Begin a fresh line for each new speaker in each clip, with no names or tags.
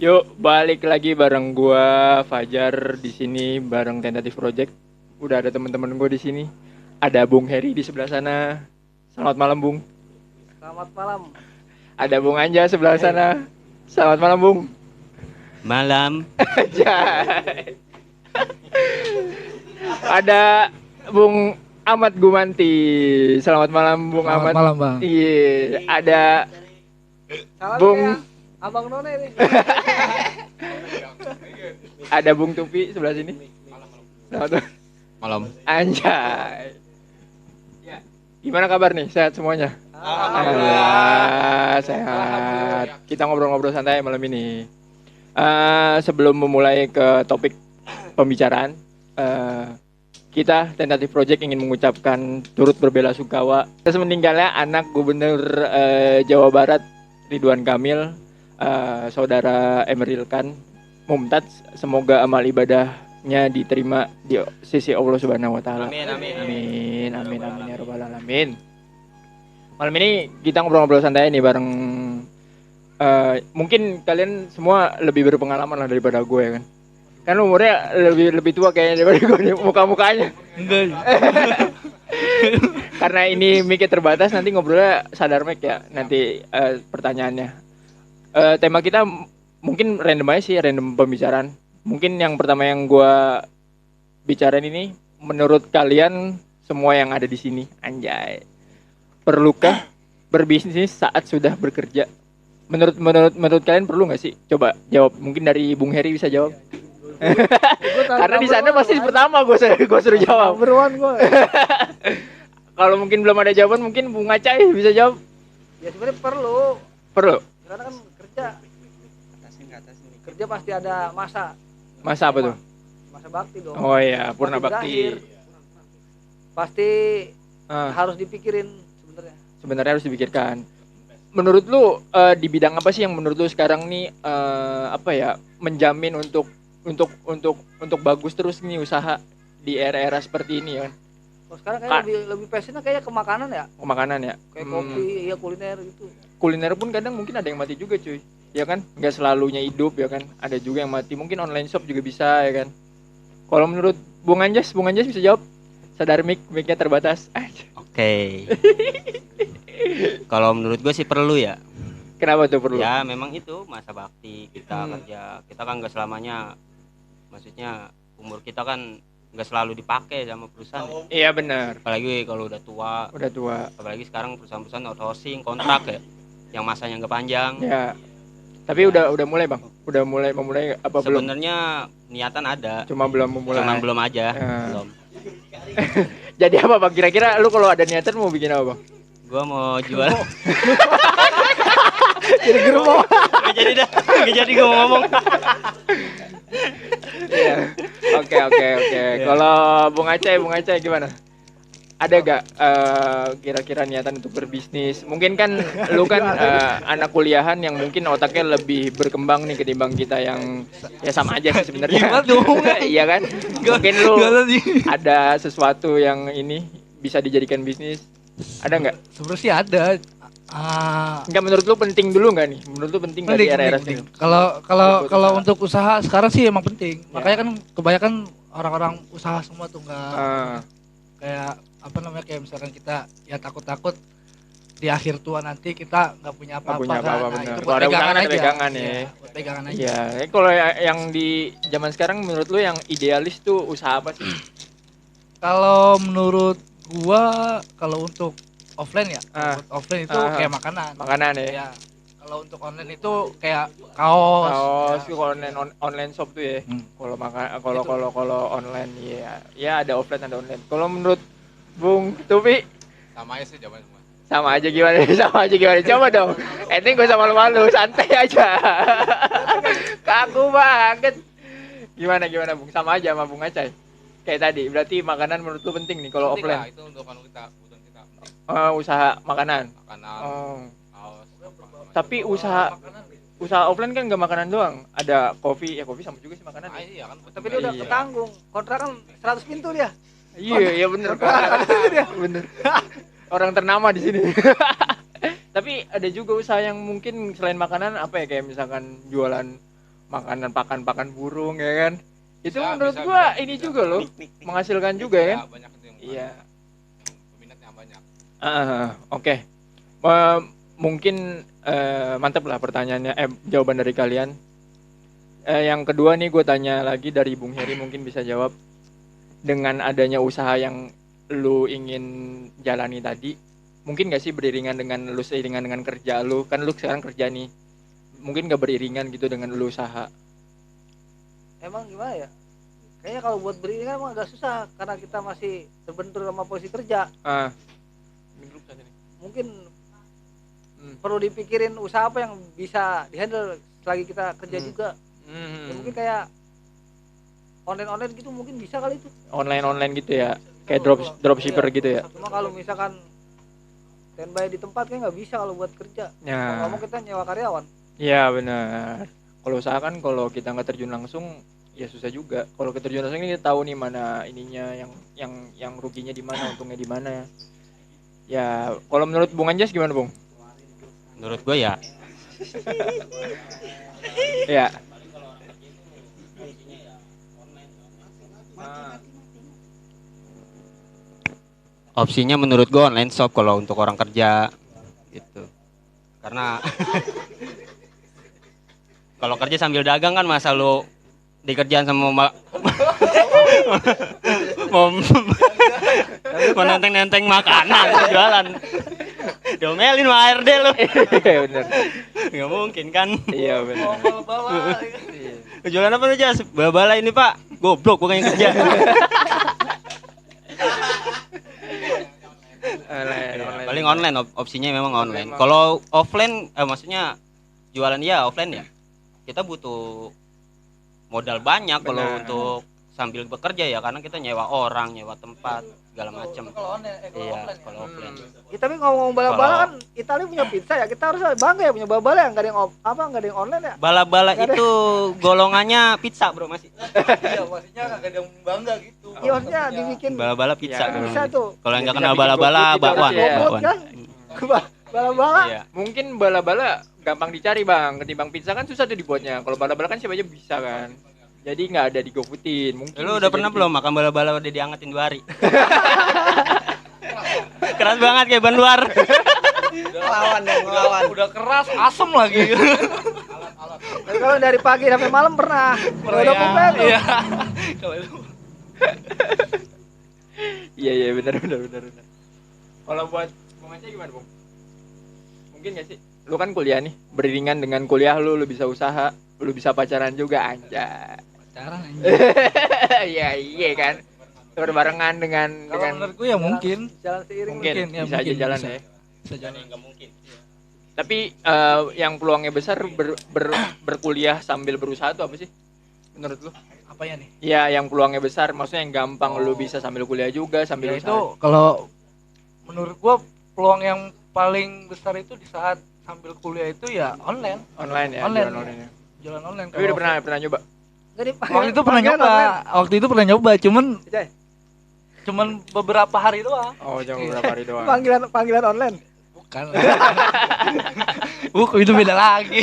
Yuk, balik lagi bareng gua Fajar di sini bareng Tentative Project. Udah ada teman-teman gua di sini. Ada Bung Heri di sebelah sana. Selamat malam, Bung.
Selamat malam.
Ada Bung Anja sebelah sana. Selamat malam, Bung.
Malam.
Jai. Ada Bung Ahmad Gumanti. Selamat malam, Bung
Selamat
Ahmad.
malam, Bang.
Iya, ada
Salam
Bung.
ya, Abang None nih.
Ada Bung Tupi sebelah sini. Selamat
Malam.
Anjay. Gimana kabar nih? Sehat semuanya?
Alhamdulillah.
Sehat. Kita ngobrol-ngobrol santai malam ini. Sebelum memulai ke topik pembicaraan, kita Tentative Project ingin mengucapkan turut berbela-sungkawa atas meninggalnya anak Gubernur Jawa Barat Ridwan Kamil, Saudara Emeril Khan Mumtaz. Semoga amal ibadahnya diterima di sisi Allah Subhanahu wa taala.
Amin, amin,
Amin, amin, amin ya rabbal alamin. Malam ini kita ngobrol-ngobrol santai nih bareng mungkin kalian semua lebih berpengalaman lah daripada gue ya kan. Kan umurnya lebih tua kayaknya daripada gue nih, muka-mukanya.
Enggak.
Karena ini mic-nya terbatas, nanti ngobrolnya sadar mic ya. Nanti pertanyaannya. Tema kita mungkin random aja sih, random pembicaraan. Mungkin yang pertama yang gue bicarain ini, menurut kalian semua yang ada di sini, anjay, perlukah berbisnis saat sudah bekerja? Menurut kalian perlu nggak sih? Coba jawab. Mungkin dari Bung Heri bisa jawab. Karena di sana pasti pertama gue suruh jawab.
Beruan gue.
Kalau mungkin belum ada jawaban, mungkin Bung Acai bisa jawab.
Ya sebenarnya perlu.
Perlu.
Karena kan kerja. Kerja pasti ada masa.
Masa apa tuh?
Masa bakti dong.
Oh iya, purna
Pasti
bakti.
berakhir. Pasti
Ah,
harus dipikirin sebenarnya.
sebenarnya harus dipikirkan. Menurut lu di bidang apa sih yang menurut lu sekarang nih apa ya, menjamin untuk bagus terus nih usaha di era-era seperti ini ya kan?
Kalau sekarang kayak lebih passionnya kayak ke makanan ya.
Ke makanan ya.
Kayak kopi, ya kuliner gitu.
Kuliner pun kadang mungkin ada yang mati juga cuy. Ya kan? Nggak selalunya hidup ya kan. Ada juga yang mati. Mungkin online shop juga bisa ya kan. Kalau menurut Bung Anjas bisa jawab. Sadar mic-nya terbatas.
Oke. Kalau menurut gue sih perlu ya.
Kenapa tuh perlu?
Ya memang itu masa bakti kita
Hmm.
kerja. Kita kan nggak selamanya, maksudnya umur kita kan nggak selalu dipakai sama perusahaan ya.
Iya benar.
Apalagi kalau udah tua.
Udah tua.
Apalagi sekarang perusahaan-perusahaan outsourcing kontrak ya, yang masanya nggak panjang.
Ya. Tapi udah mulai bang. Udah memulai apa belum?
Sebenarnya niatan ada.
Cuma belum memulai.
Cuman belum aja.
Ya.
Belum.
Jadi apa bang? Kira-kira lu kalau ada niatan mau bikin apa bang?
Gua mau jual.
Jadi germo.
Nggak jadi dah. Nggak jadi gua mau ngomong.
Iya. Oke. Kalau Bung Aceh gimana? Ada gak kira-kira niatan untuk berbisnis? Mungkin kan lu kan anak kuliahan yang mungkin otaknya lebih berkembang nih ketimbang kita yang ya sama aja sih sebenarnya.
Gimana dong?
Iya kan? Mungkin lu ada sesuatu yang ini bisa dijadikan bisnis. Ada nggak?
Sebenarnya sih ada.
Nggak, menurut lu penting dulu nggak nih? Menurut lu penting nggak di era-era sekarang?
Kalau untuk usaha sekarang sih emang penting.
Ya.
Makanya kan kebanyakan orang-orang usaha semua tuh nggak
Ah,
kayak apa namanya, kayak misalkan kita ya takut-takut di akhir tua nanti kita nggak punya
nggak
apa-apa
punya
kan.
apa-apa,
Nah,
bener.
itu
Kalau
buat
ada
pegangan
usaha ada
aja.
pegangan ya.
Iya, buat pegangan aja.
iya. Kalau yang di zaman sekarang menurut lu yang idealis tuh usaha apa sih?
Kalau menurut gua, kalau untuk offline ya,
Ah.
untuk offline itu
Ah.
kayak makanan.
Makanan ya.
Ya. Kalau untuk online itu kayak kaos.
Kaos
ya.
kalau online shop tuh ya.
Hmm.
Kalau
Gitu.
kalau online ya ada offline ada online. Kalau menurut Bung Tupi
Sama aja sih jawaban semua.
sama aja gimana? Sama aja gimana? Coba dong. Ente gak usah malu-malu, santai aja. Kaku banget. Gimana Bung? Sama aja sama Bung Acai. Kayak tadi, berarti makanan menurut lu penting nih kalau
Penting lah,
offline.
itu untuk kita, kebutuhan kita. Penting.
Usaha makanan.
Makanan,
Oh.
kaos,
Tapi usaha offline kan nggak makanan doang. Ada kopi sama juga sih makanan.
Ah, iya kan.
Tapi dia udah
Iya.
ketanggung. Kontrakan 100 pintu dia.
Iya bener. Bener. Orang ternama di sini. Tapi ada juga usaha yang mungkin selain makanan apa ya, kayak misalkan jualan makanan pakan burung ya kan. Itu
Bisa,
menurut
bisa,
gua
bisa,
ini
bisa.
juga loh, menghasilkan juga ya kan.
Banyak itu yang
Iya.
peminatnya banyak.
Oke. Mungkin mantap lah pertanyaannya, jawaban dari kalian. Yang kedua nih gue tanya lagi dari Bung Heri, mungkin bisa jawab. Dengan adanya usaha yang lu ingin jalani tadi, mungkin gak sih beriringan dengan lu seiringan dengan kerja lu? Kan lu sekarang kerja nih, mungkin gak beriringan gitu dengan lu usaha?
Emang gimana ya? Kayaknya kalau buat beriringan emang agak susah karena kita masih terbentur sama posisi kerja. Mungkin perlu dipikirin usaha apa yang bisa dihandle selagi kita kerja juga. Ya, mungkin kayak online gitu mungkin bisa kali itu.
Online gitu ya, kayak dropshipper gitu ya.
Cuma kalau misalkan standby di tempat kayak nggak bisa kalau buat kerja.
Ya.
Ngomong kita nyewa karyawan.
Iya benar. Kalau usaha kan kalau kita nggak terjun langsung ya susah juga. Kalau kita terjun langsung ini kita tahu nih mana ininya yang ruginya di mana, untungnya di mana. Ya, kalau menurut Bung Anjas gimana, Bung?
Menurut gue ya
Ya.
opsinya menurut gue online shop kalau untuk orang kerja gitu. Karena kalau kerja sambil dagang kan masa lu di kerjaan sama mau nenteng makanan jualan. Diomelin sama ARD lu.
Iya benar.
Nggak mungkin kan.
Iya benar.
Jualan apa lu, Jas? Bala ini, Pak. Goblok bukan yang kerja. Paling online, opsinya memang online. Kalau offline maksudnya jualan ya offline ya. Kita butuh modal banyak kalau untuk sambil bekerja ya, karena kita nyewa orang, nyewa tempat, segala macam. Iya, kalau offline.
Ya, tapi ngomong bala-bala kan Italia punya pizza ya, kita harus bangga ya punya bala-bala yang nggak ada yang nggak ada yang online ya.
Bala-bala itu golongannya pizza, Bro, masih.
Iya, maksudnya nggak ada yang bangga gitu.
Iya maksudnya dibikin
Bala-bala pizza.
Ya,
bisa tuh.
Kalau yang nggak
Bisa
kenal
bikin
bala-bala,
GoFood gitu
bakwan.
harusnya.
GoFood kan? Bala-bala.
Iya.
Mungkin bala-bala gampang dicari, Bang. Ketimbang pizza kan susah tuh dibuatnya. Kalau bala-bala kan siapa aja bisa kan. Jadi nggak ada di GoFoodin. Mungkin
Lu
bisa
udah pernah
jadi-
belum makan bala-bala udah diangetin 2 hari? Keras banget kayak ban luar.
Udah keras, asem lagi.
Dan kalau dari pagi sampai malam pernah. Udah komplain tuh.
Iya. Kalau itu
Iya benar. Kalau buat Bung Aceh gimana, Bung? Mungkin nggak sih? Lu kan kuliah nih, beriringan dengan kuliah lu bisa usaha, lu bisa pacaran juga, anjay.
pacaran anjing.
Iya kan. Berbarengan dengan
Kalau menurut gue ya mungkin
Jalan seiring.
mungkin
ya,
bisa aja
mungkin,
jalan
bisa.
ya.
bisa jalan.
Enggak mungkin.
Tapi yang peluangnya besar berkuliah sambil berusaha tuh apa sih? Menurut lu?
Apanya nih?
Ya, yang peluangnya besar, maksudnya yang gampang lu bisa sambil kuliah juga, sambil
Ya itu
usaha.
kalau menurut gua peluang yang paling besar itu di saat sambil kuliah itu ya online,
Online ya,
Online.
jualan online ya.
jalan online.
Tapi udah pernah nyoba?
Nggak dipanggil-
Waktu itu pernah
panggilan
nyoba,
online.
waktu itu pernah nyoba,
Jay,
cuman beberapa hari doang.
Oh, cuma beberapa hari doang.
Panggilan online.
Bukan. Itu beda lagi.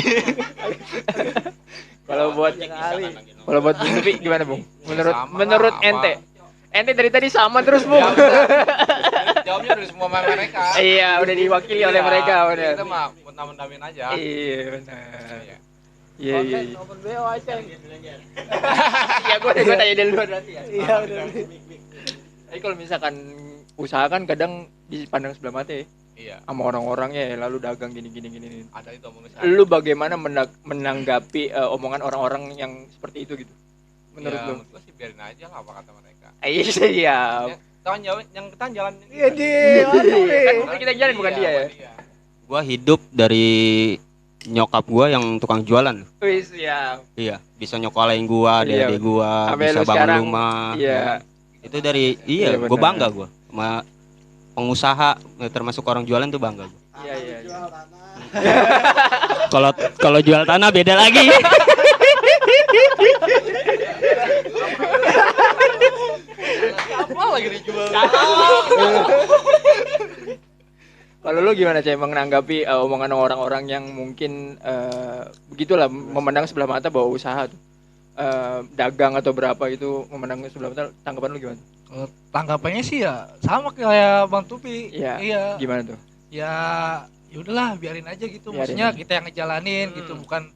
Kalau buat Bung Lupi gimana, Bung? Menurut
Sama
menurut
lah,
ente. Ente dari tadi sama terus, Bung.
Jawabnya dari semua mereka.
Iya, udah diwakili oleh mereka, udah.
Kita mah mentah-mentahin aja.
Iya, benar.
Iya.
Iya.
Online open BO aja.
Iya, gua tanya dulu berarti ya.
Iya benar.
Tapi kalau misalkan usaha kan kadang dipandang sebelah mata ya,
Iya.
sama orang-orangnya ya, lalu dagang gini.
Ada itu omongin saya.
Lu bagaimana menanggapi omongan orang-orang yang seperti itu gitu? Menurut
Ya,
lu?
menurut gua sih biarin aja lah apa kata mereka.
Iya, siap.
Kawan jawab yang kita jalan.
Iya di.
Kan kita jalan bukan dia ya.
Gua hidup dari nyokap gua yang tukang jualan.
Wis, siap.
Iya, bisa nyokolain gua,
Iya,
adik gua,
sampai
bisa
lu
bangun
sekarang,
rumah.
Iya.
Itu dari
Iya,
gua
benar.
bangga gua sama pengusaha, termasuk orang jualan tuh bangga gua.
Iya.
Kalau jual tanah beda lagi.
Apa lagi dijual?
Kalau lu gimana Cai menanggapi omongan orang-orang yang mungkin begitulah memandang sebelah mata bahwa usaha tuh dagang atau berapa itu memandang sebelah mata, tanggapan lu gimana?
Kalau tanggapannya sih ya sama kayak Bang Tupi.
Iya.
Iya.
Gimana tuh?
Ya udahlah biarin aja gitu.
Biarin
Maksudnya
aja.
kita yang ngejalanin gitu, bukan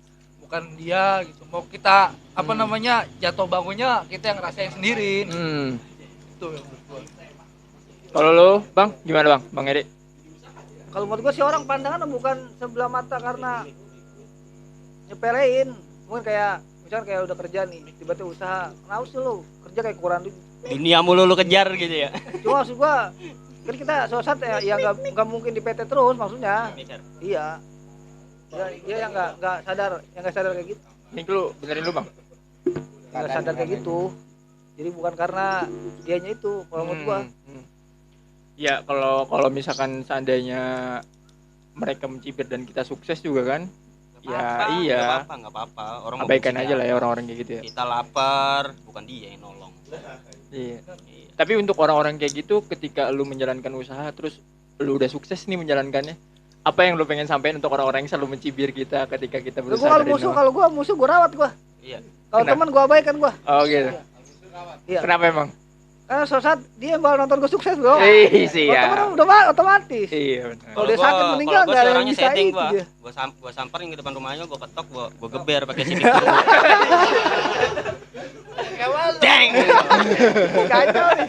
dia gitu. Mau kita apa namanya jatuh bangunnya kita yang ngerasain sendiri. Itu yang menurut gua.
Kalau lu, Bang, gimana Bang? Bang Eri?
Kalau menurut gua sih orang pandangan bukan sebelah mata karena nyepelein. Mungkin kayak misalkan kayak udah kerja nih, tiba-tiba usaha, kenapa sih lu kerja kayak kurang duit?
Dunia mulu lu kejar gitu ya.
Cuma maksud gua kan kita suatu saat ya nggak mungkin di PT terus maksudnya. Iya. Dia yang nggak sadar kayak gitu.
Nih lu benerin lu Bang.
Nggak sadar kayak gitu. Jadi bukan karena dianya itu kalau menurut gua.
Ya kalau misalkan seandainya mereka mencibir dan kita sukses juga kan, iya.
Nggak apa-apa. Orang
Abaikan aja lah ya orang-orang kayak gitu ya.
Kita lapar, bukan dia yang nolong.
Iya. Tapi untuk orang-orang kayak gitu, ketika lu menjalankan usaha, terus lu udah sukses nih menjalankannya, apa yang lu pengen sampaikan untuk orang-orang yang selalu mencibir kita ketika kita berusaha dari nol?
Kalau gua musuh gua rawat gua.
Iya.
Kalau teman gua abaikan gua.
Oh gitu.
Iya.
Kenapa emang?
Karena suatu saat dia bakal nonton gua sukses, Bro.
Iya.
Udah otomatis.
Iya benar.
Kalau dia sakit meninggal nggak ada yang bisa itu
gua.
dia.
Gua samperin ke depan rumahnya, gua ketok, gua geber pakai sidik. Deng.
Kacau nih.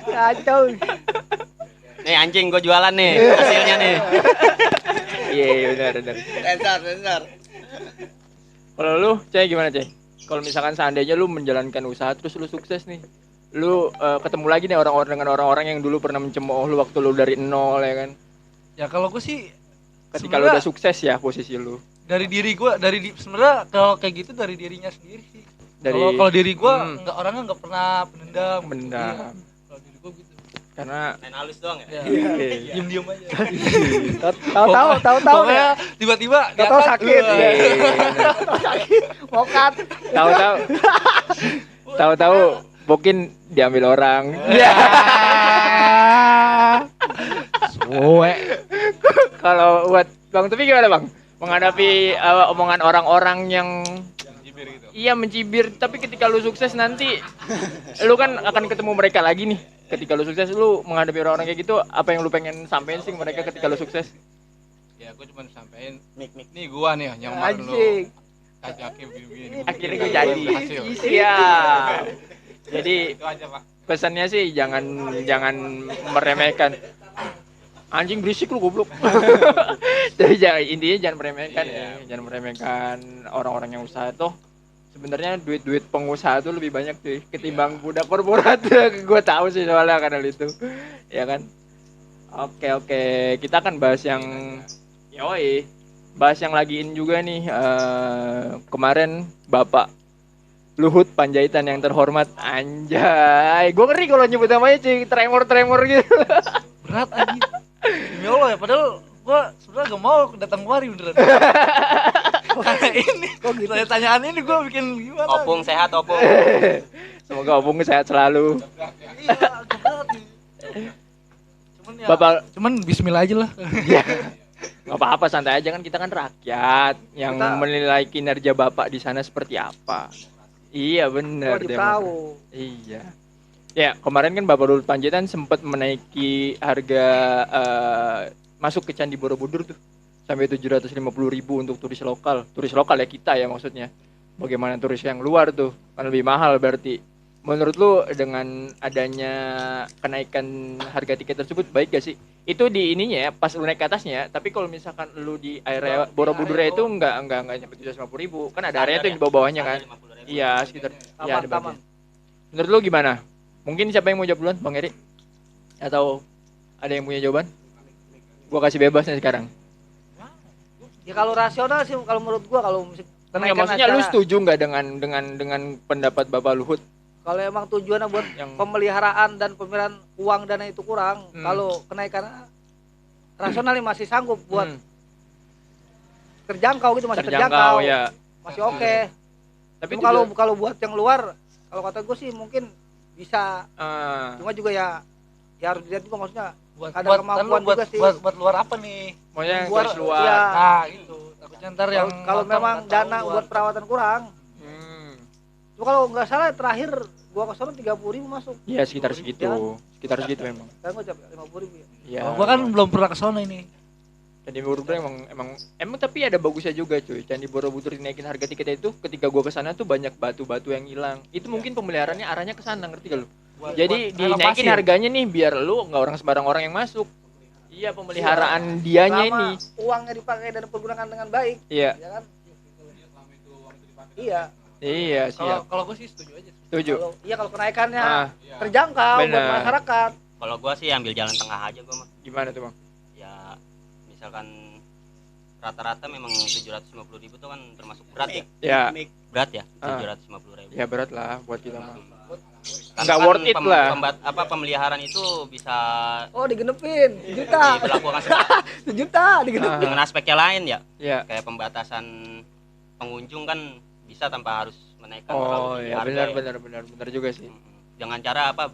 Kacau.
Nih anjing gua jualan nih hasilnya nih.
Iya benar.
Sensor.
Kalau lu, Cai gimana Cai? Kalau misalkan seandainya lu menjalankan usaha terus lu sukses nih, lu ketemu lagi nih orang-orang dengan orang-orang yang dulu pernah mencemooh lu waktu lu dari nol ya kan?
Ya kalau gua sih
Ketika lu udah sukses ya posisi lu.
dari diri gua sebenarnya kalau kayak gitu dari dirinya sendiri sih.
Dari
Kalau diri gua orangnya nggak pernah pendendam.
Pendendam.
Iya. Kalau diri gua gitu.
Karena
Main halus doang ya.
Iya. Diem aja.
Tahu
Pokoknya tiba-tiba
tahu sakit.
sakit.
Mokat.
Tahu-tahu mungkin diambil orang.
Suwe.
Kalau buat Bang Tufi gimana Bang? Menghadapi omongan orang-orang yang
Mencibir gitu.
iya mencibir, tapi ketika lu sukses nanti lu kan akan ketemu mereka lagi nih. Ketika lu sukses lu menghadapi orang-orang kayak gitu, apa yang lu pengen sampein sih ke mereka ketika lu sukses?
Ya gua cuma sampein
Mik.
nih gua nih yang kemarin lu
Anjing.
kaki begini.
Akhirnya gue jadi.
Berhasil.
Iya. Jadi
Itu aja, Pak.
pesannya sih jangan meremehkan. Anjing berisik lu goblok. Jadi intinya jangan meremehkan jangan meremehkan orang-orang yang usaha tuh. Sebenarnya duit pengusaha tuh lebih banyak tuh ketimbang budak korporat. Gue tahu sih soalnya karena itu. Ya kan? Oke. Kita akan bahas yang bahas yang lagi in juga nih. Kemarin Bapak Luhut Panjaitan yang terhormat, anjay. Gue ngeri kalau nyebut namanya cuy, tremor gitu.
Berat aja. Demi Allah ya, padahal gua sebenarnya gak mau datang kemari beneran. Karena ini kok gitu ya, tanyaan ini gua bikin gimana?
Opung sehat, Opung.
Semoga Opung sehat selalu.
Iya, agak berat nih. Cuman bismillah aja lah.
Gak apa-apa, santai aja kan, kita kan rakyat yang menilai kinerja Bapak di sana seperti apa. Iya benar.
Wajib tahu.
Iya. Ya kemarin kan Bapak Luhut Panjaitan sempat menaiki harga masuk ke Candi Borobudur tuh sampai 750.000 untuk turis lokal ya kita ya maksudnya. Bagaimana turis yang luar tuh kan lebih mahal berarti. Menurut lu dengan adanya kenaikan harga tiket tersebut baik gak sih? Itu di ininya ya pas lu naik ke atasnya, tapi kalau misalkan lu di area Borobudur itu enggak sampai 750.000 kan ada area tuh yang di bawah-bawahnya kan. Iya sekitar ya ada bagian. Menurut lu gimana? Mungkin siapa yang mau jawab duluan, Bang Eri? Atau ada yang punya jawaban? Gua kasih bebas nih sekarang.
Ya kalau rasional sih kalau menurut gua kalau
Ya, maksudnya lu setuju nggak dengan pendapat Bapak Luhut?
Kalau emang tujuannya buat
Yang-
pemeliharaan dan pemeliharaan uang dana itu kurang, kalau kenaikan rasional nih masih sanggup buat terjangkau gitu, masih terjangkau.
Ya.
Masih oke.
Tapi
Cuma kalau buat yang luar, kalau kata gue sih mungkin bisa. Cuma juga ya ya harus dilihat juga maksudnya
buat
kadar
buat
kemampuan
buat,
juga sih.
buat luar apa nih?
Maunya
Buat
garis luar.
iya.
Nah, gitu. Takutnya ntar yang
Kalau
nonton
memang
nggak tahu
dana buat perawatan kurang.
Hmm.
Cuma kalau nggak salah terakhir gua ke sono 30.000 masuk.
Iya sekitar segitu.
Ya.
Sekitar segitu memang.
Kan gua capek 50.000 ya.
Iya.
Gua kan belum pernah ke sono ini.
Candi Borobudur emang tapi ada bagusnya juga cuy. Candi Borobudur dinaikin harga tiketnya itu ketika gua kesana tuh banyak batu-batu yang hilang. Itu mungkin pemeliharaannya arahnya ke sana, ngerti gak lu? Jadi
buat
dinaikin
renovasi.
harganya nih biar lu nggak orang sembarang orang yang masuk. Iya pemeliharaan dianya
Selama
ini.
uangnya dipakai dan pergunakan dengan baik,
Iya.
ya kan? Iya.
Iya
Kalau
siap.
kalau gue sih setuju aja.
Setuju.
Kalau kenaikannya
Ah,
terjangkau buat
Bener.
masyarakat.
Kalau gua sih ambil jalan tengah aja gua mah.
gimana tuh bang?
Ya misalkan rata-rata memang 750.000 tuh kan termasuk berat ya.
Ya,
Berat ya,
Ah.
750.000.
ya berat lah buat kita mah.
Karena
Nggak
kan
worth it lah.
Pemeliharaan itu bisa
Oh, digenepin 1 juta.
diberlakukan
1 juta digenepin.
dengan aspeknya lain ya.
Ya.
Kayak pembatasan pengunjung kan bisa tanpa harus menaikkan
Oh
terlalu tinggi
ya
harga
benar juga sih.
Dengan cara apa?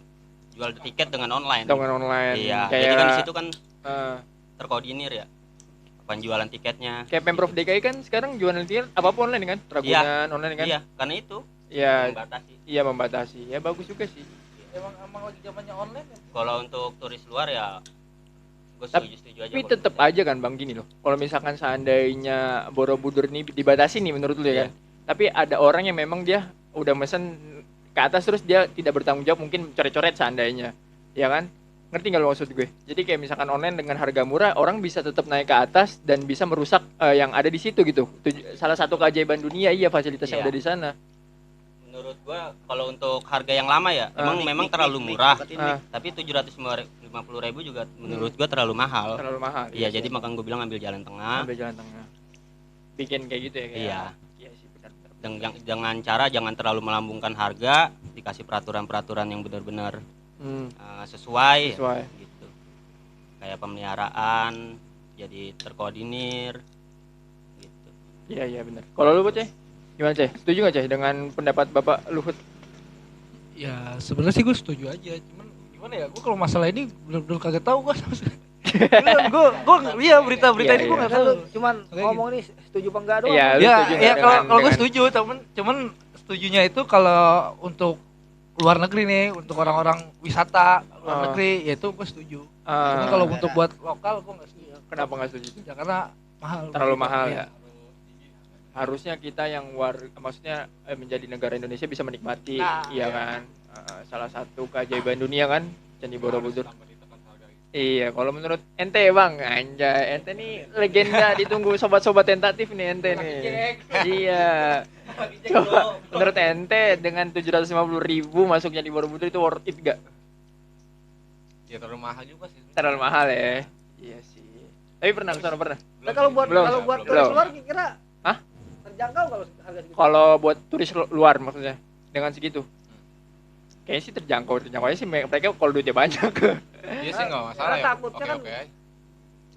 Jual tiket dengan online.
Dengan online.
Iya,
Kayak
jadi kan di situ kan
eh,
terkoordinir ya. Penjualan tiketnya.
kayak Pemprov DKI kan sekarang jualan tiket apa-apa online kan? Ragunan online kan?
Iya, karena itu
Iya,
membatasi.
iya membatasi. Ya bagus juga sih.
Emang lagi zamannya online ya.
Kalau untuk turis luar ya gue
Tapi-
setuju aja.
Tapi
kalau
tetap
gitu.
aja kan Bang gini loh. Kalau misalkan seandainya Borobudur ini dibatasi nih menurut lu ya
Iya.
kan. Tapi ada orang yang memang dia udah mesen ke atas terus dia tidak bertanggung jawab mungkin coret-coret seandainya. Ya kan? Ngerti nggak lo maksud gue? Jadi kayak misalkan online dengan harga murah orang bisa tetap naik ke atas dan bisa merusak yang ada di situ gitu. Salah satu keajaiban dunia iya fasilitas yang
Iya.
ada di sana.
Menurut gua kalau untuk harga yang lama ya memang terlalu murah.
Ah,
Tapi 750.000 juga menurut gua terlalu mahal.
terlalu mahal.
Iya, jadi makanya gue bilang ambil jalan tengah.
ambil jalan tengah. Bikin kayak gitu ya kayak.
Iya.
Iya sih benar-benar.
Dengan cara jangan terlalu melambungkan harga, dikasih peraturan-peraturan yang benar-benar sesuai,
Sesuai.
ya, gitu. Kayak pemeliharaan jadi terkoordinir gitu.
Iya benar. Kalau lu Ceh, gimana Ceh? Setuju nggak Ceh dengan pendapat Bapak Luhut?
Ya sebenarnya sih gue setuju aja, cuman gimana ya, gue kalau masalah ini bener-bener kagak tahu gue. gue iya berita-berita
Iya,
ini gue
iya.
nggak
Kan
tahu.
lu cuman
Kayak
ngomong nih setuju apa enggak doang.
Iya, lu
Ya,
setuju nggak
ya kalau
dengan-
gue
dengan-
setuju, cuman setujunya itu kalau untuk luar negeri nih, untuk orang-orang wisata luar
Ah.
negeri, ya itu gue setuju.
Ah,
Cuman kalau untuk buat lokal gue nggak setuju.
kenapa nggak setuju?
Ya karena mahal.
Terlalu mahal
Iya.
ya. Harusnya kita yang maksudnya menjadi negara Indonesia bisa menikmati,
Nah,
iya kan? Salah satu keajaiban dunia kan, Candi Borobudur. Iya, kalau menurut ente Bang, anjay, ente nih legenda ditunggu sobat-sobat tentatif nih ente nih. Iya. Coba menurut ente dengan 750.000 masuknya di Borobudur itu worth it gak?
Ya terlalu mahal juga sih.
Terlalu mahal ya. Iya sih. Tapi pernah kesana pernah.
Nah, kalau buat
Belum.
turis
Belum.
luar kira
Hah?
terjangkau kalau harga segitu.
Kalau buat turis luar maksudnya dengan segitu. Kayaknya sih terjangkau aja sih mereka kalau duitnya banyak.
Iya sih nggak masalah
Karena
ya.
takutnya kan-
Oke aja.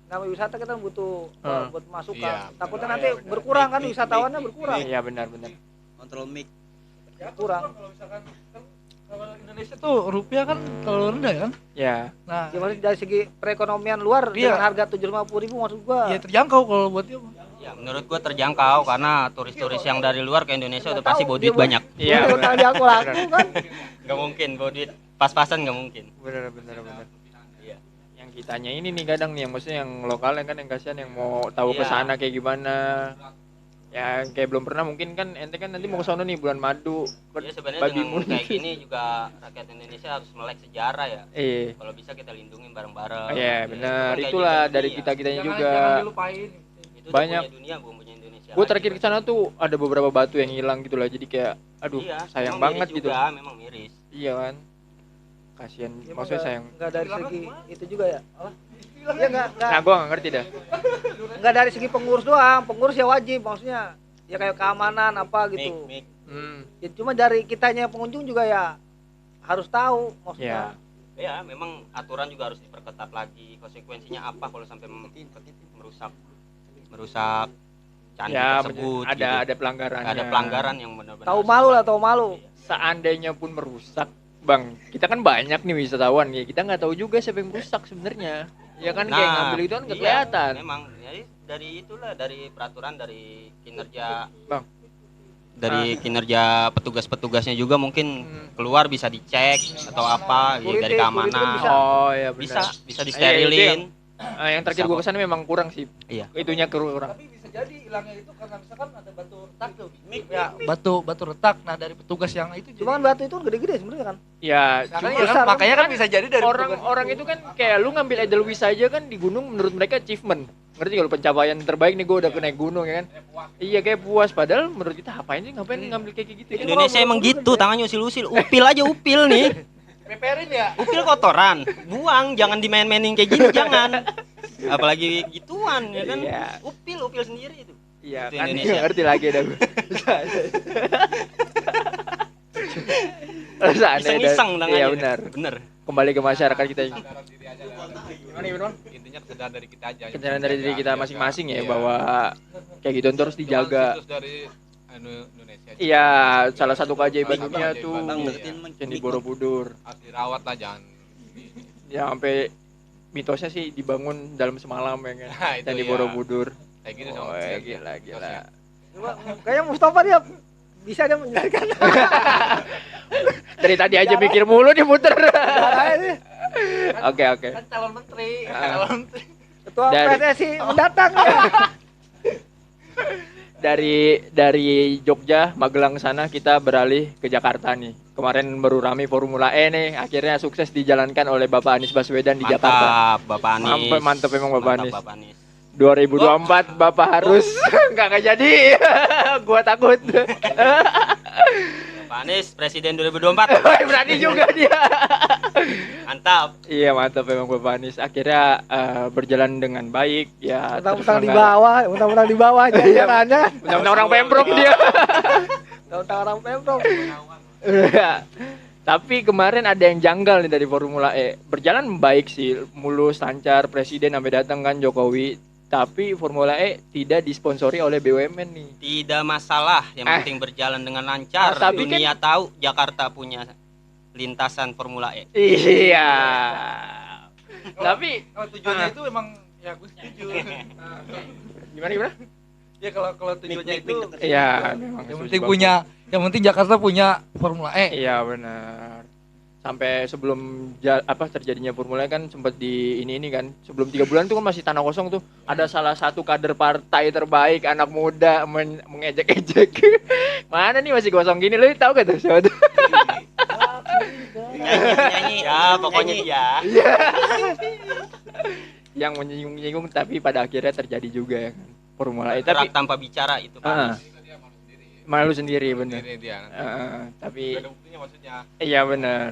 Namanya wisata kita butuh buat masukan.
Iya,
Takutnya
benar.
nanti berkurang kan wisatawannya berkurang.
Iya benar-benar.
Kontrol mic.
Kurang.
Kalau misalkan kan kalau Indonesia tuh rupiah kan terlalu rendah ya kan.
Ya.
Nah,
Gimana dari segi perekonomian luar
Iya.
dengan harga 750.000 maksud gua.
ya terjangkau kalau buat dia.
Ya, menurut gua terjangkau karena turis-turis yang dari luar ke Indonesia udah
Nggak
pasti
tahu,
bawa
dia
duit banyak.
Iya.
Udah tahu dia aku laku kan.
Nggak mungkin bawa duit pas-pasan, nggak mungkin.
Benar.
Iya.
Yang kitanya ini nih kadang nih yang maksudnya yang lokal kan yang kasihan yang mau tahu ke
Iya.
sana kayak gimana. Ya kayak belum pernah mungkin kan ente kan nanti mau ke sono nih bulan madu.
Ya sebenarnya
Bagi
dengan
mudik.
kayak gini juga rakyat Indonesia harus melek sejarah ya.
Iya.
Kalau bisa kita lindungi bareng-bareng.
Iya
Ya,
benar.
itu kan
Itulah
keajaiban
dari
dunia.
kita-kitanya
Jangan
juga.
dilupain.
Itu
banyak.
punya dunia, bukan punya Indonesia.
Gue
lagi,
terakhir ke sana tuh ada beberapa batu yang hilang gitu lah. Jadi kayak aduh
Iya,
sayang
memang
banget
miris
gitu.
juga, memang miris.
Iya kan. Kasihan
Ya,
maksudnya sayang.
Enggak dari segi itu juga ya. Apa? Ya enggak
Nah, gua nggak ngerti dah.
enggak dari segi pengurus doang. Pengurus ya wajib maksudnya. Ya kayak keamanan apa gitu.
Mik.
Hmm.
Ya, cuma dari kitanya pengunjung juga ya harus tahu maksudnya.
Ya, memang aturan juga harus diperketat lagi. Konsekuensinya apa kalau sampai merusak candi
Ya,
tersebut?
ada pelanggarannya.
Ada pelanggaran yang benar-benar.
Tahu malu lah, tahu malu.
Seandainya pun merusak, Bang, kita kan banyak nih wisatawan ya. Kita nggak tahu juga siapa yang rusak sebenarnya. Ya kan kayak ngambil itu kan nggak
iya,
kelihatan.
Memang jadi dari itulah, dari peraturan, dari kinerja
Bang.
dari kinerja petugas-petugasnya juga mungkin keluar bisa dicek atau apa ya, dari
Security kan
keamanan.
bisa.
Oh ya
Bisa
benar.
bisa disterilin.
Yang terakhir gua kesana memang kurang sih.
Iya.
Itunya kurang.
Tapi bisa jadi hilangnya itu karena misalkan ada batu retak tuh. Ya, batu retak. Nah, dari petugas yang itu
Cuma kan batu itu gede-gede sebenarnya kan.
Ya,
Makanya,
cuma
kan,
besar,
makanya kan bisa jadi dari
orang itu kan kayak lu ngambil Edelweiss aja kan di gunung menurut mereka achievement. Ngerti kalau pencapaian terbaik nih gue udah naik gunung ya kan. Iya kayak puas padahal menurut kita ngapain ngambil kayak gitu.
Indonesia emang gitu, tangannya usil-usil. Upil aja upil nih.
Preparein ya.
Upil kotoran, buang, jangan dimain-mainin kayak gini, jangan. Apalagi gituan ya kan.
Iya.
Upil sendiri itu.
Iya
Itu
kan
Indonesia.
nggak ngerti lagi dah gue. Terus aneh dah.
Iseng-iseng tangannya.
Iya benar.
Bener.
Kembali ke masyarakat kita ini.
Kesadaran diri aja lah.
Gimana nih Bang?
Intinya kesadaran dari kita aja.
Kesadaran dari diri kita masing-masing ya
Iya.
bahwa kayak gitu terus
Cuman
dijaga.
situs dari Indonesia aja.
Iya, salah satu keajaiban
Salah satu
dunia
keajaiban
tuh
dunia.
Candi Borobudur.
Harus dirawat lah, jangan
Ya sampai mitosnya sih dibangun dalam semalam ya kan.
Nah, itu
Candi
ya.
Borobudur.
kayak gitu
Oh,
sama
gila.
Coba kayaknya Mustafa dia bisa dia menjelaskan.
Dari tadi aja mikir mulu nih muter.
Caranya nih.
Oke.
Kan calon menteri,
Ah.
calon menteri.
Ketua
Dari-
PSSI mendatang ya.
Dari Jogja, Magelang sana kita beralih ke Jakarta nih. Kemarin baru rame Formula E nih, akhirnya sukses dijalankan oleh Bapak Anies Baswedan di Jakarta.
Mantap, Bapak Anies.
Mantap emang Bapak Anies.
Bapak Anies.
2024 Bapak harus nggak jadi. Gua takut.
Bapak Anies presiden 2024.
Woi, berani juga dia.
Mantap.
Iya mantap emang Bapak Anies. Akhirnya berjalan dengan baik ya.
Mentang-mentang di
terselenggara.
bawah, mentang-mentang di bawah aja jalannya.
Mentang-mentang orang Pemprov dia.
Mentang-mentang orang Pemprov.
Tapi kemarin ada yang janggal nih dari Formula E. Berjalan baik sih, mulus, lancar, presiden sampai datang kan Jokowi. Tapi Formula E tidak disponsori oleh BUMN nih.
Tidak masalah, yang penting berjalan dengan lancar.
Tapi
Dunia tahu Jakarta punya lintasan Formula E.
Iya. Tapi
Kalau tujuannya itu emang ya gue setuju.
gimana?
Ya kalau tujuannya itu
Iya, memang
yang
setuju
penting
banget.
yang penting Jakarta punya Formula E.
Iya benar. Sampai sebelum terjadinya Formula E kan sempat di ini kan sebelum 3 bulan tuh kan masih tanah kosong tuh ada salah satu kader partai terbaik anak muda mengejek-ejek. Mana nih masih kosong gini, lu tahu gak tuh siapa tuh?
Nyanyi. Ya, pokoknya dia.
Yang menyinggung-nyinggung tapi pada akhirnya terjadi juga ya kan Formula E
Gerak
tapi
tanpa bicara itu Pak
Ah.
Anies.
malu sendiri bener.
Ini dia.
Tapi
Gak ada buktinya maksudnya.
iya bener.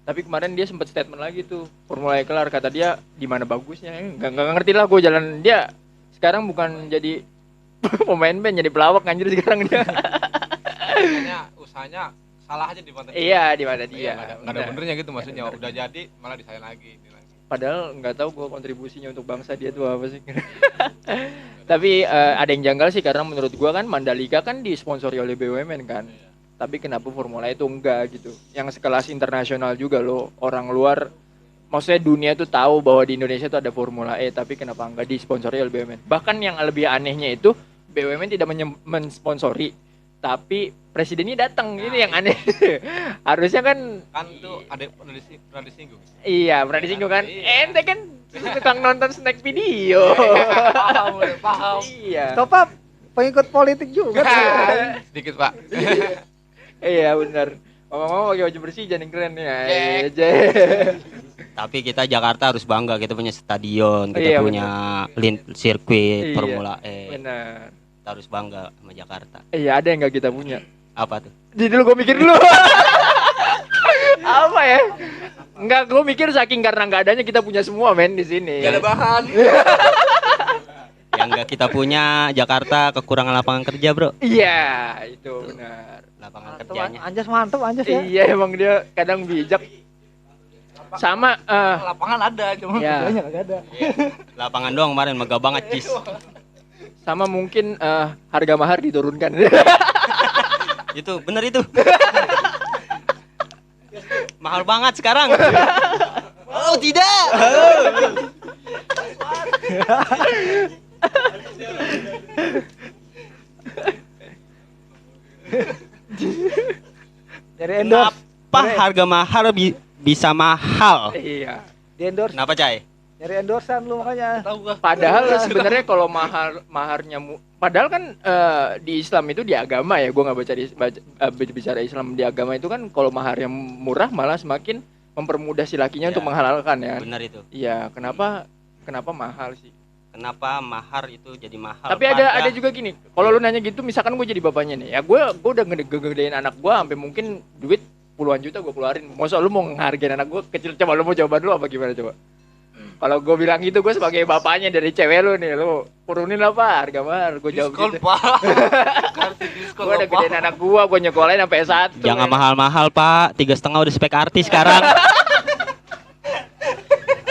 Tapi kemarin dia sempat statement lagi tuh Formula E kelar kata dia di mana bagusnya nggak ngerti lah gue jalan dia sekarang bukan jadi pemain band jadi pelawak anjir sekarang dia.
Kayaknya usahanya salah aja di mata dia.
Iya di mana
Iya,
dia.
nggak ada
Bener.
benernya gitu maksudnya.
Bener.
Udah jadi malah disalahin lagi. Ini lagi.
Padahal nggak tahu gue kontribusinya untuk bangsa dia tuh apa sih. Tapi ada yang janggal sih karena menurut gue kan Mandalika kan disponsori oleh BUMN kan. Tapi kenapa Formula E itu enggak gitu? Yang sekelas internasional juga loh orang luar. Maksudnya dunia tuh tahu bahwa di Indonesia tuh ada Formula E, tapi kenapa enggak disponsori oleh BUMN? Bahkan yang lebih anehnya itu BUMN tidak mensponsori, tapi presidennya datang. Ini yang aneh. Harusnya kan
Kan itu ada pernah disinggung.
iya, pernah disinggung kan?
Iya.
Ente kan tukang nonton snack video.
Paham.
Iya.
Top up pengikut politik juga.
Sedikit Pak.
Iya benar. Ngomong-ngomong pakai baju bersih jadi keren ya.
Tapi kita Jakarta harus bangga, kita punya stadion, kita
Iya,
punya sirkuit
Iya.
Formula E.
Benar.
Kita harus bangga sama Jakarta.
Iya ada yang nggak kita punya.
Apa tuh?
Jadi dulu gue mikir dulu. Apa ya? Enggak, gue mikir saking karena nggak adanya kita punya semua men di sini.
Gak ada bahan.
Yang enggak kita punya, Jakarta kekurangan lapangan kerja, Bro.
Iya, itu benar.
Lapangan
Mantep,
kerjanya.
Anjas mantep Anjas ya.
Iya, emang dia kadang bijak. Sama
Lapangan ada cuma
ya,
Kayaknya kagak ada.
Lapangan doang kemarin megah banget, Cis.
sama mungkin harga mahar diturunkan.
Itu bener itu. mahal banget sekarang. Oh tidak.
Dari endorse.
Kenapa harga mahal bisa mahal?
Iya.
Di endorse.
Kenapa Cai?
Dari endorsean lu makanya.
Tahu gua.
Padahal sebenarnya kalau maharnya padahal kan di Islam itu di agama ya, gue nggak bicara Islam, di agama itu kan kalau maharnya murah malah semakin mempermudah si lakinya
Ya,
untuk menghalalkan ya.
Benar itu.
Iya, kenapa mahal sih?
Kenapa mahar itu jadi mahal?
Tapi ada juga gini, kalau lu nanya gitu, misalkan gue jadi bapaknya nih, ya gue udah gedein anak gue sampai mungkin duit puluhan juta gue keluarin. Masa lu mau ngehargain anak gue kecil? Coba lu mau jawaban lu apa gimana coba? Kalau gue bilang gitu, gue sebagai bapaknya dari cewek lu nih, lu turunin lah pak harga mahar, gue jawab
Diskon,
gitu.
Pak. Kartu diskon,
Gue udah
Pak.
gedein anak gue nyekolahin sampai S1.
Jangan
men.
mahal-mahal Pak, 3,5 udah spek artis sekarang.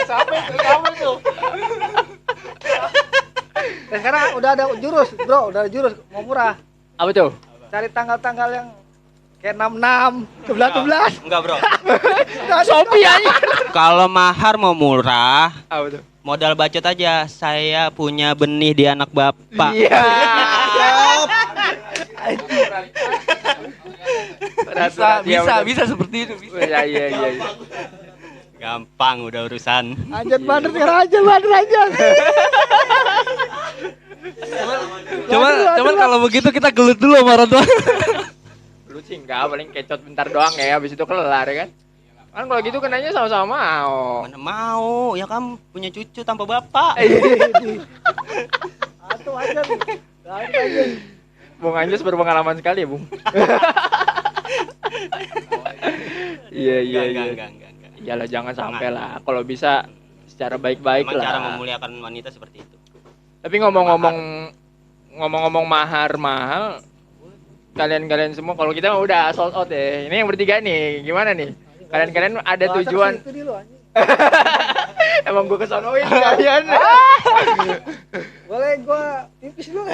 Sama itu.
Dan sekarang udah ada jurus, bro, udah ada jurus mau murah.
Apa tuh?
Cari tanggal-tanggal yang kayak 66, 11.
Enggak bro.
Shopee aja.
Kalau mahar mau murah,
Apa tuh?
modal bacot aja. Saya punya benih di anak bapak.
Iya.
Bisa seperti itu, bisa.
Iya.
Gampang udah urusan.
Anjir banget sekarang aja.
Cuman kalau begitu kita gelut dulu sama orang tua.
Lu sih enggak, paling kecot bentar doang ya, habis itu kelar ya kan. Kan kalau gitu kenanya sama-sama mau.
Mana mau, ya kamu punya cucu tanpa bapak.
Atau aja nih. Aja.
Bung Anjus berpengalaman sekali ya, Bung. Iya.
Enggak.
Iyalah jangan sampai lah. Kalau bisa secara baik-baik
Memang
lah.
cara memuliakan wanita seperti itu.
Tapi ngomong-ngomong mahal, kalian semua kalau kita mah udah sold out ya. Ini yang bertiga nih, gimana nih? Kalian ada tujuan?
Itu dulu anjing.
Emang gue kesonoin kalian.
Boleh gua tipis dulu.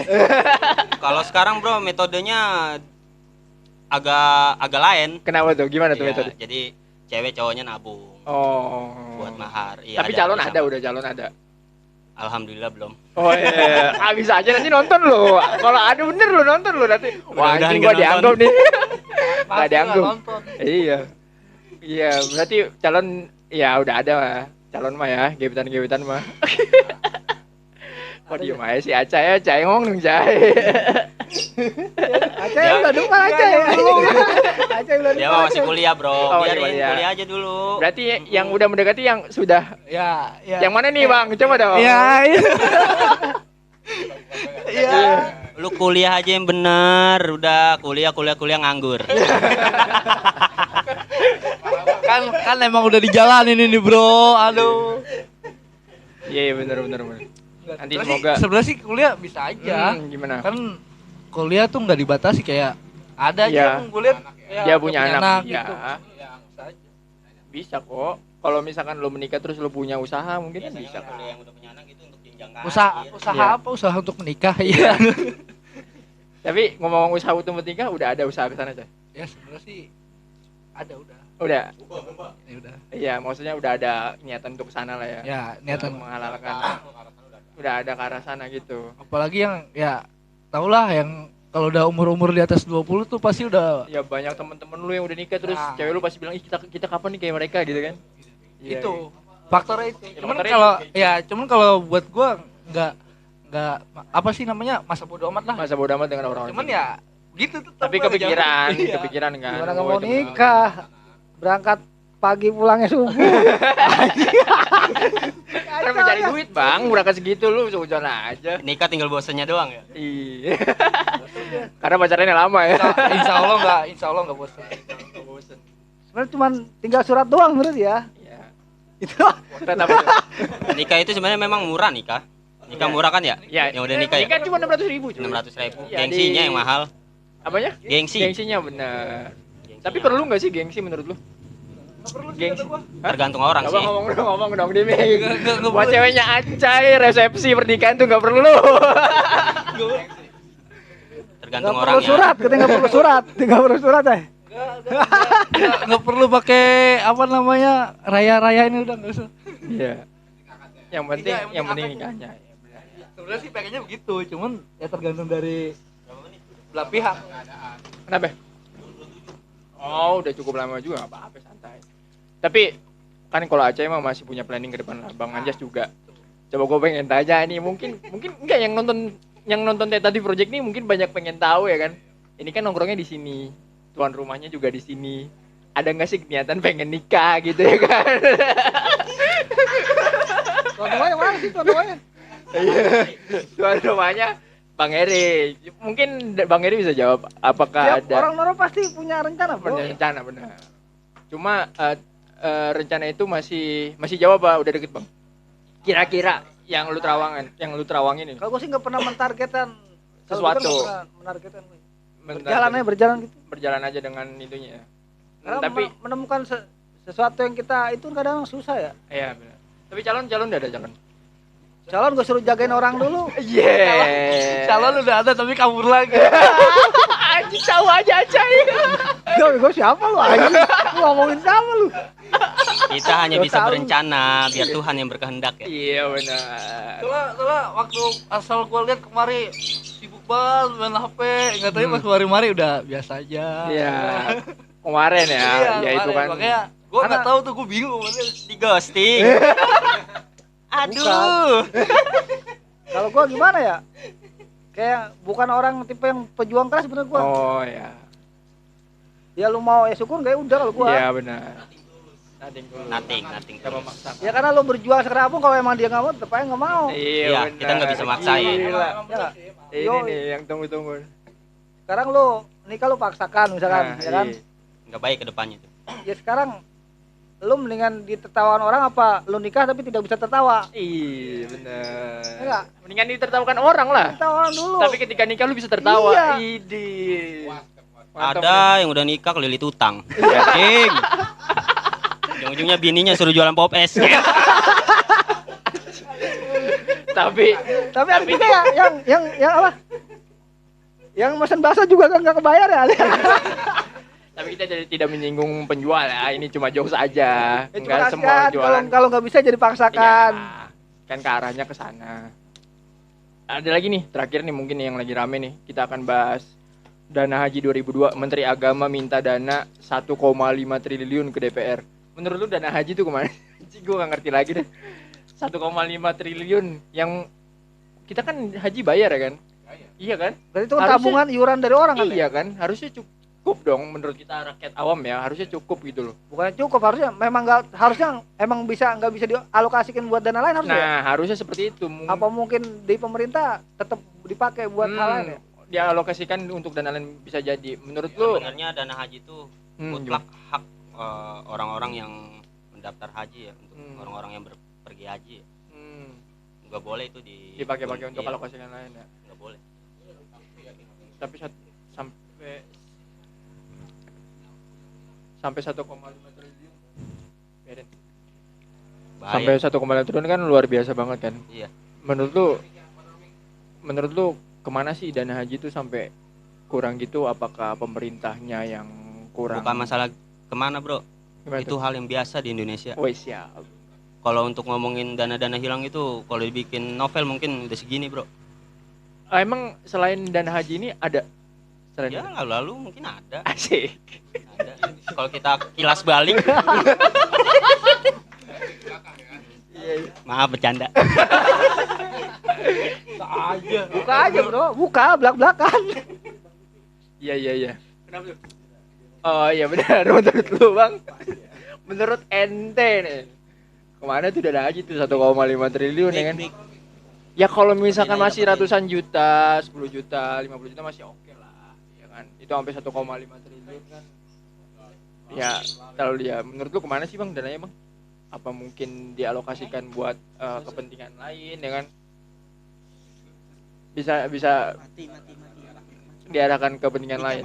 Kalau sekarang bro metodenya agak lain.
Kenapa tuh? Gimana tuh
Iya,
metode?
jadi cewek cowoknya nabung
Oh.
buat mahar. Iya,
Tapi
ada,
calon ada.
Alhamdulillah belum.
Oh iya, bisa aja nanti nonton lo. Kalau ada bener lo nonton lo nanti. Wah,
Mudah-mudahan
anjing
nggak
gua dianggap
nonton.
nih. Nggak
Pasti
dianggap.
nggak nonton.
Iya, berarti calon ya udah ada mah. Calon mah ya, gebetan mah. Kok diem aja sih Aca ya, Aca ngomong dong Aca.
Aja udah depan aja ya. Aja udah
Dia
depan.
mah masih kuliah bro,
Oh, masih
biarin
kuliah.
kuliah aja dulu.
Berarti yang udah mendekati yang sudah.
Ya.
Yang mana nih Bang? Coba dong.
Iya. Iya.
Lu kuliah aja yang bener, udah kuliah nganggur.
kan emang udah dijalanin ini bro, aduh.
Iya bener. Nanti semoga.
Sebenarnya sih kuliah bisa aja.
Gimana?
Kan kuliah tuh nggak dibatasi kayak ada
Iya.
aja yang gue lihat
Dia punya anak.
gitu.
Ya. Bisa kok. Kalau misalkan lo menikah terus lo punya usaha mungkin kan bisa.
Kuliah yang udah punya anak itu untuk jenjang
Usaha
Iya.
apa? Usaha untuk menikah. Iya.
Tapi ngomong usaha untuk menikah udah ada usaha ke sana coy.
Ya sebenarnya sih ada udah.
Udah.
Ya udah.
Iya, maksudnya udah ada niatan untuk sana lah ya.
Ya niatan.
Untuk menghalalkan. Udah ada ke arah sana gitu.
Apalagi yang ya tahulah yang kalau udah umur di atas 20 tuh pasti udah
Ya banyak temen-temen lu yang udah nikah terus
Nah.
cewek lu pasti bilang ih kita kapan nih kayak mereka gitu kan. Iya,
itu
iya.
faktornya itu.
Ya,
Cuman
faktornya
kalau
itu.
ya cuman buat gua nggak apa sih namanya masa bodo amat lah.
Masa bodo amat dengan orang.
Cuman ya gitu tetap
tapi
aja.
kepikiran,
Iya.
kepikiran kan.
Gimana nggak
Oh,
mau
itu
nikah? Berangkat pagi pulangnya subuh.
Kan mencari duit bang, berangkat segitu lu sehujan aja.
Nikah tinggal bosannya doang ya.
Iya. Karena pacarannya lama ya.
Insya Allah nggak bosan.
Sebenarnya cuma tinggal surat doang menurut ya.
Iya.
Itu
Potret apa tuh?
Nikah itu sebenarnya memang murah nikah. Nikah
Iya.
murah kan ya?
Iya.
Yang udah nikah ya?
Nikah cuma 600.000 cuy.
600.000.
Iya,
Gengsinya
di-
yang mahal.
Apanya?
Gengsi.
Gengsinya bener.
Gengsinya.
Tapi perlu nggak sih gengsi menurut lu? Gengsi.
Tergantung orang
Coba
sih.
ngomong dong Dimi.
Nggak
Buat
boleh.
ceweknya Acai resepsi pernikahan tuh nggak perlu.
Tergantung
nggak perlu
orangnya.
surat, kita nggak perlu surat, nggak perlu surat
nggak perlu pakai apa namanya raya-raya ini, udah nggak usah.
Iya. Yang penting
Iya,
yang penting
akad.
nikahnya. Ya, benar.
Sebenarnya sih pengennya begitu, cuman ya tergantung dari belah pihak.
Kenapa? Oh, udah cukup lama juga, nggak apa-apa, santai. Tapi kan kalau Aceh emang masih punya planning ke depan lah, Bang Anjas juga. Coba gue pengen tanya nih, mungkin enggak yang nonton tadi project nih mungkin banyak pengen tahu ya kan. Ini kan nongkrongnya di sini, tuan rumahnya juga di sini. Ada nggak sih niatan pengen nikah gitu ya kan?
Tuan rumahnya mana sih tuan rumahnya?
Tuan rumahnya Bang Eri. Mungkin Bang Eri bisa jawab apakah
Tiap
ada
orang Noro pasti punya rencana, bro.
rencana benar. Cuma rencana itu masih jauh apa udah deket, Bang? Kira-kira yang lu terawangin ini.
Kalau gue sih nggak pernah mentargetkan
Sesuatu.
Kalau gua kan nggak pernah menargetkan gue. Berjalan gitu.
Berjalan aja dengan itunya ya.
Karena
Tapi
menemukan sesuatu yang kita itu kadang susah ya.
iya benar. Tapi calon udah ada calon.
Calon gue suruh jagain orang dulu.
Yeah.
Calon udah ada tapi kabur lagi.
Anjing tahu aja ya.
Gue siapa lu anjing? Lu ngomongin siapa lu?
Kita hanya
Gua
bisa
tahu.
berencana biar Tuhan yang berkehendak ya.
Iya benar.
Soalnya waktu asal gue lihat kemari sibuk banget main HP, nggak tahu pas kemari-mari udah biasa aja.
Iya. Kemarin ya,
Iya,
ya itu
kemarin.
kan.
Makanya gue nggak tahu tuh, gue bingung makanya.
Di ghosting. Aduh.
Kalau gue gimana ya? Kayak bukan orang tipe yang pejuang keras bener gue.
Oh ya.
Ya lu mau ya syukur nggak ya udah kalau gue.
Iya benar. Nothing.
Nothing.
Gak memaksa.
Ya karena lu berjuang sekerapun kalau emang dia nggak mau tetap aja nggak mau.
Iya,
benar.
kita nggak bisa maksain.
Gila.
Ya nggak?
Ini
Yoi.
nih yang tunggu-tunggu.
Sekarang lu nikah lu paksakan misalkan,
Nah,
ya kan?
iya.
Nggak baik ke depannya tuh.
Ya sekarang lu mendingan ditertawakan orang apa lu nikah tapi tidak bisa tertawa?
Iya benar.
Enggak.
Mendingan ditertawakan orang lah.
Tertawakan dulu.
Tapi ketika nikah lu bisa tertawa.
Iya.
Idi. Mantap,
Ada yang udah nikah kelilit utang. Anjing. Ujung-ujungnya bininya suruh jualan pop es.
Tapi
Tapi ada juga ya yang apa? Yang mesen bakso juga nggak kebayar ya?
tapi kita tidak menyinggung penjual ya. Ini cuma jokes aja.
Itu
Enggak semua
kasihan,
jualan.
kalau nggak bisa jadi paksakan.
Iya, kan ke arahnya ke sana. Ada lagi nih, terakhir nih mungkin yang lagi rame nih. Kita akan bahas dana haji 2002. Menteri Agama minta dana 1,5 triliun ke DPR. Menurut lu dana haji itu kemana? Gue gak ngerti lagi deh. 1,5 triliun yang kita kan haji bayar ya kan? Iya kan?
Berarti itu kan
Harusnya-
tabungan iuran dari orang kan?
Iya kan? Harusnya cukup dong menurut kita rakyat awam ya. Harusnya cukup gitu loh.
Bukan cukup, harusnya memang nggak, harusnya emang nggak bisa dialokasikan buat dana lain harusnya.
Nah, harusnya seperti itu.
Apa mungkin di pemerintah tetap dipakai buat hal lain ya?
Dialokasikan untuk dana lain bisa jadi. Menurut
Ya,
lu?
sebenarnya dana haji itu
Hmm,
mutlak hak orang-orang yang mendaftar haji ya, untuk
Hmm.
orang-orang yang pergi haji ya. Nggak boleh itu
Dipakai-pakai untuk
iya,
alokasikan lain ya.
nggak boleh.
Tapi sampai 1,5 triliun. Beren.
Bahaya.
Sampai 1,5 triliun kan luar biasa banget kan.
Iya.
Menurut lu kemana sih dana haji itu sampai kurang gitu? Apakah pemerintahnya yang kurang?
Bukan masalah kemana bro,
Gimana
itu
tuh?
hal yang biasa di Indonesia.
Wes ya.
Kalau untuk ngomongin dana-dana hilang itu, kalau dibikin novel mungkin udah segini bro.
Emang selain dana haji ini ada selain
Ya lalu mungkin ada.
asik.
Ada. Kalau kita kilas balik, maaf bercanda.
Buka aja bro, buka belak-belakan.
Iya. Kenapa tuh? Oh iya benar menurut lu bang. Menurut ente nih. Kemana tuh dana haji tuh 1,5 triliun ya kan? Ya kalau misalkan masih ratusan juta, 10 juta, 50 juta masih oke lah, ya kan? Itu sampai 1,5 triliun kan? Ya, kalau dia, menurut lu kemana sih bang dananya bang? Apa mungkin dialokasikan buat kepentingan lain, ya kan? Bisa diarahkan ke kepentingan lain.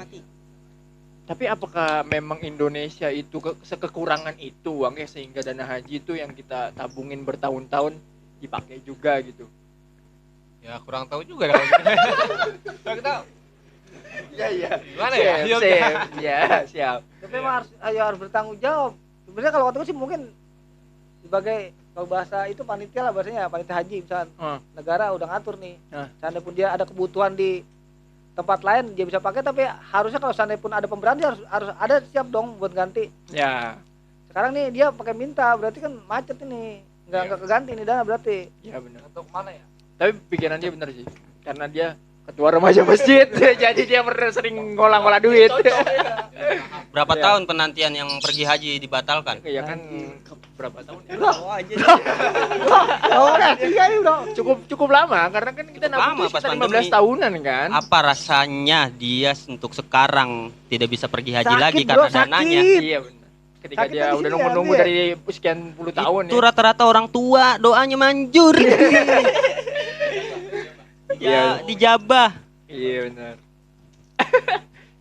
Tapi apakah memang Indonesia itu sekekurangan itu uangnya sehingga dana haji itu yang kita tabungin bertahun-tahun dipakai juga gitu?
Ya kurang tahu juga kalau gitu. Nah, kita
Iya.
Gimana ya? Ayo,
Siap.
Tapi emang harus bertanggung jawab. Sebenarnya kalau kataku sih mungkin sebagai kalau bahasa itu panitia lah bahasanya, panitia haji misalkan negara udah ngatur nih. Seandainya pun dia ada kebutuhan di tempat lain dia bisa pakai, tapi harusnya kalau seandainya pun ada pemberani harus ada siap dong buat ganti.
Ya.
Sekarang nih dia pakai minta, berarti kan macet ini. Enggak keganti nih dana berarti.
Iya benar.
Untuk mana ya?
Tapi pikiran dia benar sih. Karena dia ketua remaja masjid, jadi dia sering ngolah-ngolah duit.
Berapa tahun penantian yang pergi haji dibatalkan?
Iya kan berapa tahun?
Oh, iya ini bro.
Cukup lama karena kan kita nabung
Lama pas
sekitar
pandemi.
15 tahunan kan.
Apa rasanya dia untuk sekarang tidak bisa pergi haji
Sakit,
lagi
bro,
karena dananya?
sakit.
Iya benar. Ketika
Sakit
dia
di
udah
sini
nunggu-nunggu
ya,
dari sekian puluh tahun
Itu
ya.
rata-rata orang tua doanya manjur.
Iya.
Ya dijabah.
Iya benar.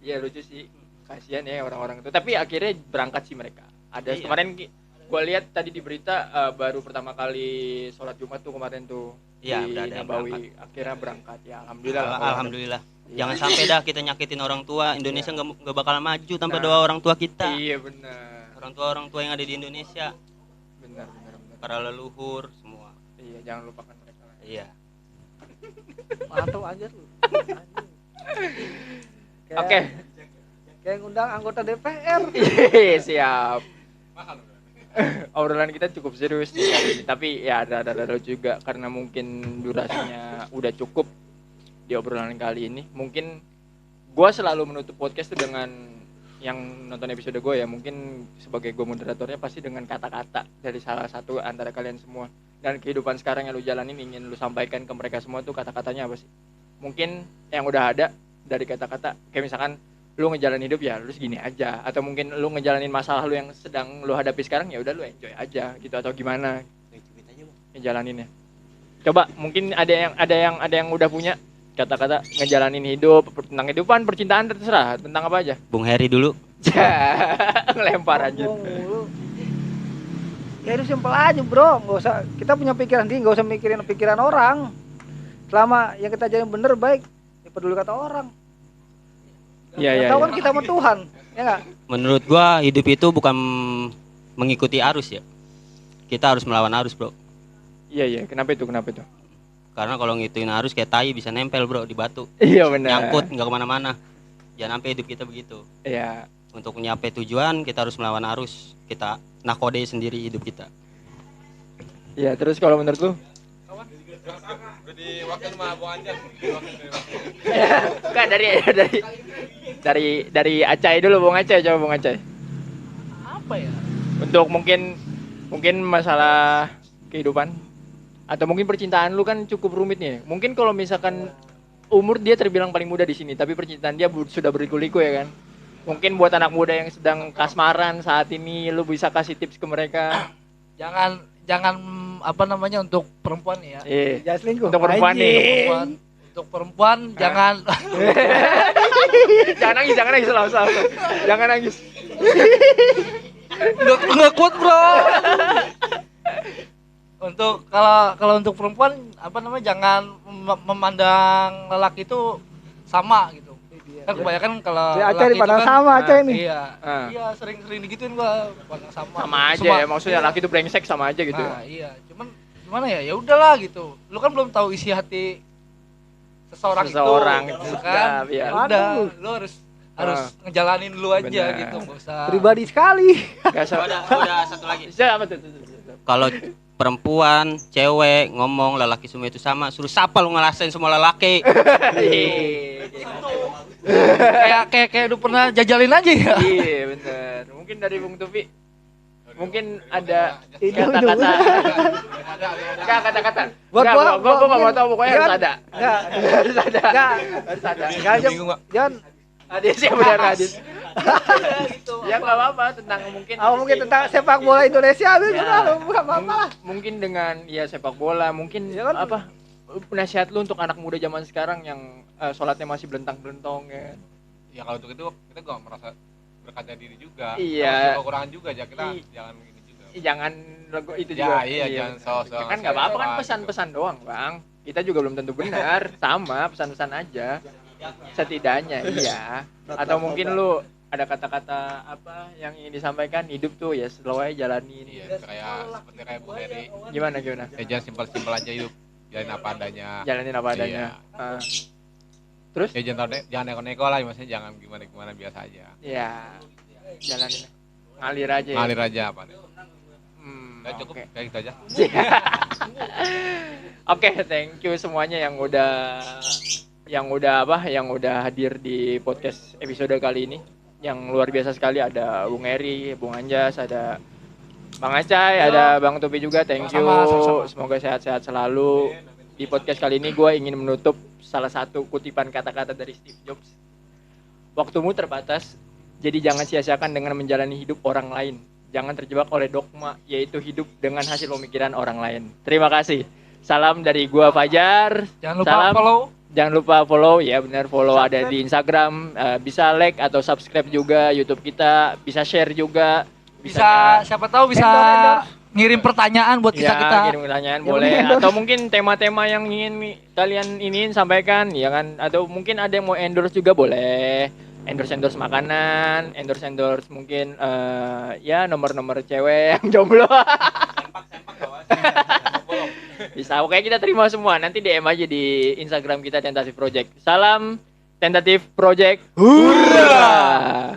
Iya lucu sih. Kasihan ya orang-orang itu. Tapi akhirnya berangkat sih mereka. Ada
Iya.
kemarin gua lihat tadi di berita baru pertama kali sholat Jumat tuh kemarin tuh.
Iya,
di
udah ada yang
Nabawi. Akhirnya berangkat ya. Alhamdulillah. lah.
Alhamdulillah. Jangan sampai dah kita nyakitin orang tua. Indonesia nggak bakal maju tanpa
Nah.
doa orang tua kita.
Iya benar.
Orang tua yang ada di Indonesia,
Benar.
para leluhur semua.
Iya, jangan lupakan mereka.
Iya.
Mantap aja lu.
Oke.
Kayak ngundang anggota DPR.
Iya, siap. Obrolan kita cukup serius nih kali ini. Tapi ya ada juga karena mungkin durasinya udah cukup di obrolan kali ini. Mungkin gua selalu menutup podcast tuh dengan yang nonton episode gue ya, mungkin sebagai gue moderatornya pasti dengan kata-kata dari salah satu antara kalian semua. Dan kehidupan sekarang yang lu jalanin ingin lu sampaikan ke mereka semua tuh kata-katanya apa sih? Mungkin yang udah ada dari kata-kata kayak misalkan lu ngejalanin hidup ya lu segini aja, atau mungkin lu ngejalanin masalah lu yang sedang lu hadapi sekarang ya udah lu enjoy aja gitu, atau gimana ngejalaninnya. Coba mungkin ada yang udah punya kata-kata ngejalanin hidup, tentang kehidupan, percintaan, terserah tentang apa aja.
Bung Heri dulu.
Ngelempar aja.
Ya itu simpel aja bro, nggak usah kita punya pikiran sendiri, nggak usah mikirin pikiran orang. Selama yang kita jalin bener baik, ya peduli kata orang.
Iya.
Tahu kan kita sama Tuhan, ya nggak?
Menurut gua hidup itu bukan mengikuti arus ya. Kita harus melawan arus, bro.
Iya, kenapa itu?
Karena kalau ngituin arus kayak tai bisa nempel, bro, di batu.
Iya benar.
Nyangkut nggak kemana-mana. Jangan sampai hidup kita begitu.
Iya.
Untuk nyampe tujuan kita harus melawan arus. Kita nakode sendiri hidup kita.
Iya, terus kalau menurut lu?
Udah diwakil sama Bung Anjan.
Enggak, dari Acai dulu, Bung Acai, coba Bung Acai.
Apa ya?
Untuk mungkin masalah kehidupan atau mungkin percintaan lu kan cukup rumit nih. Mungkin kalau misalkan umur dia terbilang paling muda di sini, tapi percintaan dia sudah berliku-liku ya kan. Mungkin buat anak muda yang sedang kasmaran saat ini, lu bisa kasih tips ke mereka.
Jangan apa namanya untuk perempuan ya.
Iya.
Jangan selingkuh.
Untuk perempuan nih.
Untuk perempuan jangan
Jangan nangis, selalu. Jangan nangis.
nggak kuat bro. Untuk kalau untuk perempuan apa namanya jangan memandang lelaki itu sama gitu. Kan kebanyakan kalau
Ya, Aceh
lelaki itu
dipandang
kan
sama Aceh ini.
Iya.
Ah.
Iya sering digituin gua pandang sama.
Sama aja
Cuma-
ya, maksudnya laki itu brengsek sama aja gitu.
Nah, iya. Cuman gimana ya? Ya udahlah gitu. Lu kan belum tahu isi hati seseorang
itu
gitu kan.
iya.
Ya udah,
Aduh.
lu harus ngejalanin lu aja
Bener.
gitu, enggak usah.
Pribadi sekali.
Gak
Udah satu lagi.
Siapa tuh?
Kalau perempuan, cewek ngomong lelaki semua itu sama, suruh siapa lu ngerasain semua lelaki?
kayak udah pernah jajalin aja ya.
Iya benar. Mungkin dari Bung Tufi, mungkin ada
Itu.
kata-kata. Enggak kata-kata.
Buat
Enggak, gua enggak mau tahu, pokoknya harus ada.
Enggak.
Harus ada.
Enggak.
Harus ada.
Enggak aja. Jangan
Hadis ya benar hadis. Ya enggak apa-apa tentang mungkin.
mungkin tentang sepak bola Indonesia itu
Ya.
bukan apa-apa lah.
Mungkin dengan ya sepak bola, mungkin
Ya kan?
apa? Nasihat lu untuk anak muda zaman sekarang yang sholatnya masih belentang-belentong ya.
Ya kalau untuk itu kita gak merasa berkaca diri juga.
Iya.
Masih kekurangan juga ya kita
I-
jangan begini juga.
Jangan logo itu
Ya,
juga.
iya, jangan sok-sok
Kan
ngasih
nggak apa-apa kan
apa,
pesan-pesan doang, Bang. Kita juga belum tentu benar, sama pesan-pesan aja. Setidaknya iya. Atau mungkin lu ada kata-kata apa yang ingin disampaikan, hidup tuh ya slow aja jalanin.
Iya, seperti kayak Bu Heri.
Gimana?
Ya jangan simpel-simpel aja hidup. Jalanin apa adanya.
Jalanin apa adanya.
Iya.
Terus?
Ya jangan neko-neko lah, maksudnya jangan gimana-gimana, biasa aja.
Ya, jalanin. Ngalir aja.
Ngalir aja apa deh. Udah cukup
Oke.
kayak gitu aja.
Oke, thank you semuanya yang udah hadir di podcast episode kali ini. Yang luar biasa sekali, ada Bung Eri, Bung Anjas, ada Bang Acai, ada Bang Topi juga. Thank you.
Sama-sama.
Semoga sehat-sehat selalu. Di podcast kali ini gue ingin menutup salah satu kutipan kata-kata dari Steve Jobs. Waktumu terbatas, jadi jangan sia-siakan dengan menjalani hidup orang lain. Jangan terjebak oleh dogma, yaitu hidup dengan hasil pemikiran orang lain. Terima kasih. Salam dari gua Fajar.
Jangan lupa
Salam.
follow.
Jangan lupa follow, ya benar, follow ada di Instagram, bisa like atau subscribe juga YouTube kita, bisa share juga,
Bisa siapa tahu bisa ngirim pertanyaan buat
ya,
kita.
kirim pertanyaan
Ya,
boleh,
mungkin
atau mungkin tema-tema yang ingin kalian ingin sampaikan, ya kan, atau mungkin ada yang mau endorse juga boleh, endorse makanan, endorse mungkin ya nomor-nomor cewek yang jomblo. Bisa, oke, kita terima semua. Nanti DM aja di Instagram kita Tentative Project. Salam Tentative Project. Hurrah!